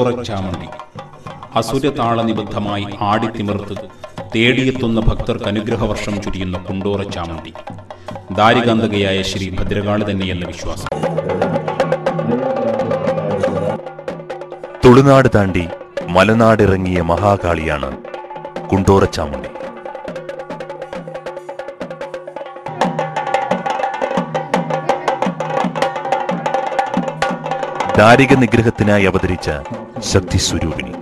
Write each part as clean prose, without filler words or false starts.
കുണ്ടോറച്ചാമുണ്ടി അസുരതാളനിബദ്ധമായി ആടിത്തിമിർത്ത് തേടിയെത്തുന്ന ഭക്തർക്ക് അനുഗ്രഹവർഷം ചുരിയുന്ന കുണ്ടോറച്ചാമുണ്ടി ദാരികാന്തകയായ ശ്രീ ഭദ്രകാളി തന്നെയെന്ന വിശ്വാസം. തുളുനാട് താണ്ടി മലനാടിറങ്ങിയ മഹാകാളിയാണ് കുണ്ടോറച്ചാമുണ്ടി. ദാരിക നിഗ്രഹത്തിനായി അവതരിച്ച ശക്തിസ്വരൂപിണി.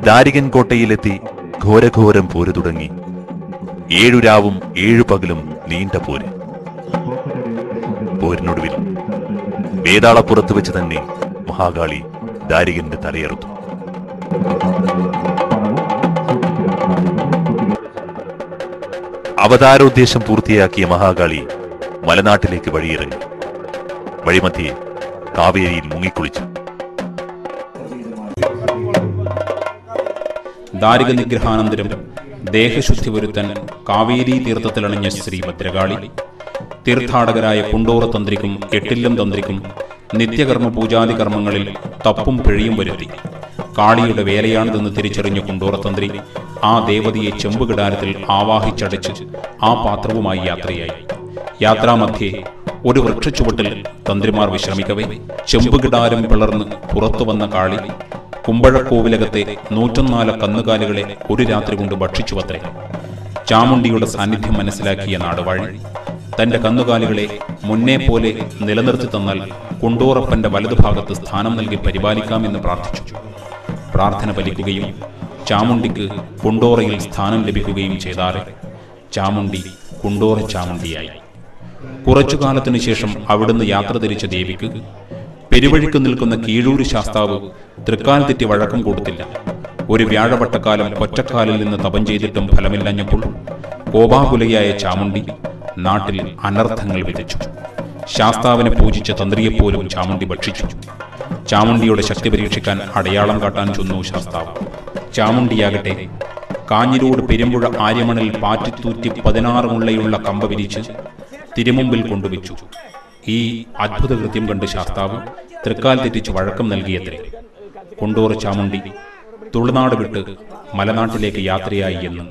ദാരികൻ കോട്ടയിലെത്തി ഘോരഘോരം പോര് തുടങ്ങി. 7 രാവും 7 പകലും നീണ്ട പോര്. പോരിനൊടുവിൽ വേതാളപ്പുറത്ത് വെച്ച് തന്നെ മഹാകാളി ദാരികന്റെ തലയറുത്തു. അവതാരോദ്ദേശം പൂർത്തിയാക്കിയ മഹാകാളി മലനാട്ടിലേക്ക് വഴിയിറങ്ങി. വഴിമധ്യേ കാവേരിയിൽ മുങ്ങിക്കുളിച്ചു. ദാരിക നിഗ്രഹാനന്തരം ദേഹശുദ്ധി വരുത്താൻ കാവേരി തീർത്ഥത്തിലണിഞ്ഞ ശ്രീ ഭദ്രകാളി തീർത്ഥാടകരായ കുണ്ടോറ തന്ത്രിക്കും എട്ടില്ലം തന്ത്രിക്കും നിത്യകർമ്മ പൂജാതി കർമ്മങ്ങളിൽ തപ്പും പിഴയും വരുത്തി. കാളിയുടെ വേലയാണിതെന്ന് തിരിച്ചറിഞ്ഞ കുണ്ടോറ തന്ത്രി ആ ദേവതയെ ചെമ്പുകിടാരത്തിൽ ആവാഹിച്ചടച്ച് ആ പാത്രവുമായി യാത്രയായി. യാത്രാമധ്യേ ഒരു വൃക്ഷച്ചുവട്ടിൽ തന്ത്രിമാർ വിശ്രമിക്കവേ ചെമ്പുകിടാരം പിളർന്ന് പുറത്തു വന്ന കാളി കുമ്പഴക്കോവിലകത്തെ 104 കന്നുകാലികളെ ഒരു രാത്രി കൊണ്ട് ഭക്ഷിച്ചുവത്രേ. ചാമുണ്ടിയുടെ സാന്നിധ്യം മനസ്സിലാക്കിയ നാടുവാഴി തന്റെ കന്നുകാലികളെ മുന്നേ പോലെ നിലനിർത്തി തന്നാൽ കുണ്ടോറപ്പന്റെ വലതുഭാഗത്ത് സ്ഥാനം നൽകി പരിപാലിക്കാമെന്ന് പ്രാർത്ഥിച്ചു. പ്രാർത്ഥന ഫലിക്കുകയും ചാമുണ്ടിക്ക് കുണ്ടോറയിൽ സ്ഥാനം ലഭിക്കുകയും ചെയ്താറെ ചാമുണ്ടി കുണ്ടോറ ചാമുണ്ടിയായി. കുറച്ചു കാലത്തിനു ശേഷം അവിടുന്ന് യാത്ര തിരിച്ച ദേവിക്ക് പെരുവഴിക്ക് നിൽക്കുന്ന കീഴൂര് ശാസ്താവ് തൃക്കാൽ തെറ്റി വഴക്കം കൊടുത്തില്ല. ഒരു വ്യാഴവട്ടക്കാലം ഒറ്റക്കാലിൽ നിന്ന് തപം ചെയ്തിട്ടും ഫലമില്ലഞ്ഞപ്പോൾ കോപാകുലയായ ചാമുണ്ടി നാട്ടിൽ അനർത്ഥങ്ങൾ വിതച്ചു. ശാസ്താവിനെ പൂജിച്ച തന്ത്രിയെപ്പോലും ചാമുണ്ടി ഭക്ഷിച്ചു. ചാമുണ്ടിയുടെ ശക്തി പരീക്ഷിക്കാൻ അടയാളം കാട്ടാൻ ചൊന്നു ശാസ്താവ്. ചാമുണ്ടിയാകട്ടെ കാഞ്ഞിരോട് പെരുമ്പുഴ ആര്യമണിൽ പാറ്റിത്തൂറ്റി 16 മുള്ളയുള്ള കമ്പ വിരിച്ച് തിരുമുമ്പിൽ കൊണ്ടുവച്ചു. ഈ അത്ഭുത കൃത്യം കണ്ട് ശാസ്താവ് തൃക്കാൽ തെറ്റിച്ച് വഴക്കം നൽകിയത്രേ. കുണ്ടോറ ചാമുണ്ടി തുളുനാട് വിട്ട് മലനാട്ടിലേക്ക് യാത്രയായി എന്ന്